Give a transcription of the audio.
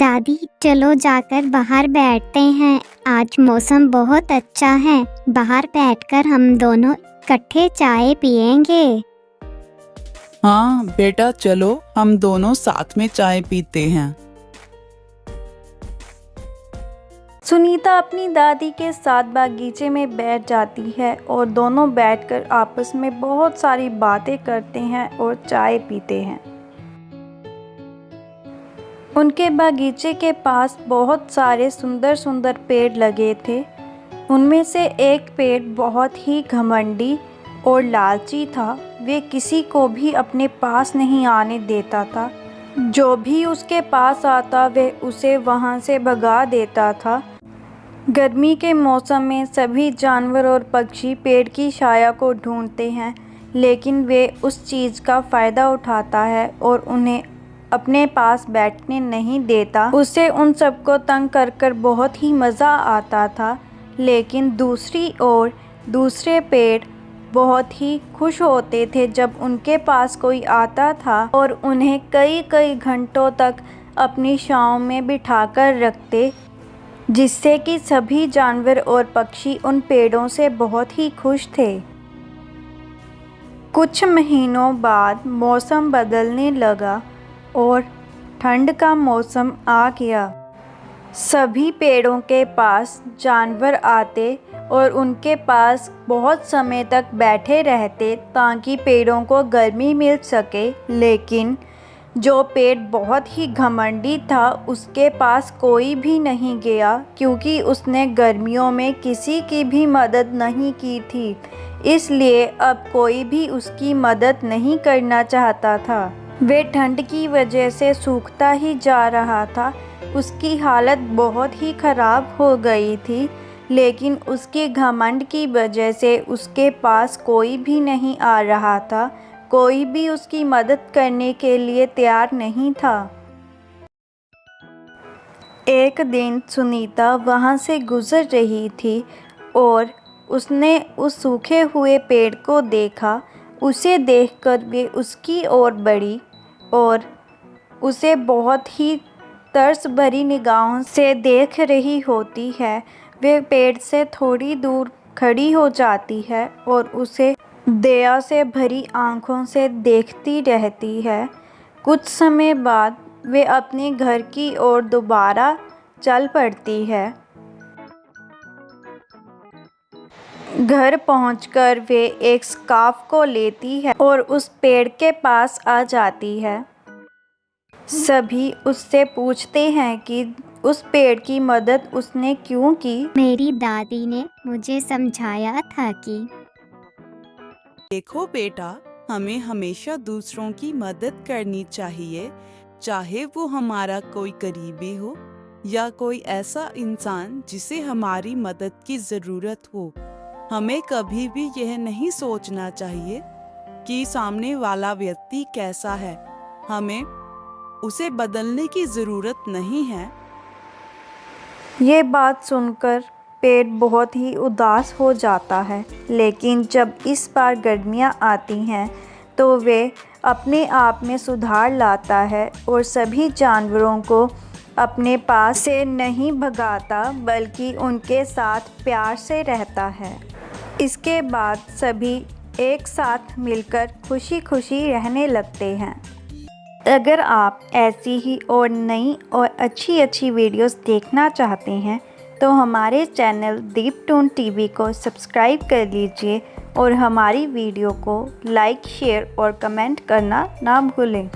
दादी चलो जाकर बाहर बैठते हैं। आज मौसम बहुत अच्छा है। बाहर बैठकर हम दोनों इकट्ठे चाय पियेंगे। हाँ बेटा, चलो हम दोनों साथ में चाय पीते हैं। सुनीता अपनी दादी के साथ बागीचे में बैठ जाती है और दोनों बैठकर आपस में बहुत सारी बातें करते हैं और चाय पीते हैं। उनके बागीचे के पास बहुत सारे सुंदर सुंदर पेड़ लगे थे। उनमें से एक पेड़ बहुत ही घमंडी और लालची था। वे किसी को भी अपने पास नहीं आने देता था। जो भी उसके पास आता वह उसे वहाँ से भगा देता था। गर्मी के मौसम में सभी जानवर और पक्षी पेड़ की छाया को ढूंढते हैं, लेकिन वे उस चीज़ का फ़ायदा उठाता है और उन्हें अपने पास बैठने नहीं देता। उसे उन सबको तंग कर कर बहुत ही मज़ा आता था। लेकिन दूसरी ओर दूसरे पेड़ बहुत ही खुश होते थे जब उनके पास कोई आता था और उन्हें कई कई घंटों तक अपनी छाँव में बिठाकर रखते, जिससे कि सभी जानवर और पक्षी उन पेड़ों से बहुत ही खुश थे। कुछ महीनों बाद मौसम बदलने लगा और ठंड का मौसम आ गया। सभी पेड़ों के पास जानवर आते और उनके पास बहुत समय तक बैठे रहते ताकि पेड़ों को गर्मी मिल सके। लेकिन जो पेड़ बहुत ही घमंडी था उसके पास कोई भी नहीं गया, क्योंकि उसने गर्मियों में किसी की भी मदद नहीं की थी। इसलिए अब कोई भी उसकी मदद नहीं करना चाहता था। वे ठंड की वजह से सूखता ही जा रहा था। उसकी हालत बहुत ही ख़राब हो गई थी, लेकिन उसके घमंड की वजह से उसके पास कोई भी नहीं आ रहा था। कोई भी उसकी मदद करने के लिए तैयार नहीं था। एक दिन सुनीता वहाँ से गुज़र रही थी और उसने उस सूखे हुए पेड़ को देखा। उसे देखकर वे उसकी ओर बढ़ी और उसे बहुत ही तरस भरी निगाहों से देख रही होती है। वे पेड़ से थोड़ी दूर खड़ी हो जाती है और उसे दया से भरी आँखों से देखती रहती है। कुछ समय बाद वे अपने घर की ओर दोबारा चल पड़ती है। घर पहुंचकर वे एक स्कार्फ को लेती है और उस पेड़ के पास आ जाती है। सभी उससे पूछते हैं कि उस पेड़ की मदद उसने क्यों की। मेरी दादी ने मुझे समझाया था कि देखो बेटा, हमें हमेशा दूसरों की मदद करनी चाहिए, चाहे वो हमारा कोई करीबी हो या कोई ऐसा इंसान जिसे हमारी मदद की ज़रूरत हो। हमें कभी भी यह नहीं सोचना चाहिए कि सामने वाला व्यक्ति कैसा है। हमें उसे बदलने की ज़रूरत नहीं है। ये बात सुनकर पेड़ बहुत ही उदास हो जाता है। लेकिन जब इस बार गर्मियाँ आती हैं तो वे अपने आप में सुधार लाता है और सभी जानवरों को अपने पास से नहीं भगाता, बल्कि उनके साथ प्यार से रहता है। इसके बाद सभी एक साथ मिलकर खुशी खुशी रहने लगते हैं। अगर आप ऐसी ही और नई और अच्छी वीडियोस देखना चाहते हैं तो हमारे चैनल दीपटून टीवी को सब्सक्राइब कर लीजिए और हमारी वीडियो को लाइक, शेयर और कमेंट करना ना भूलें।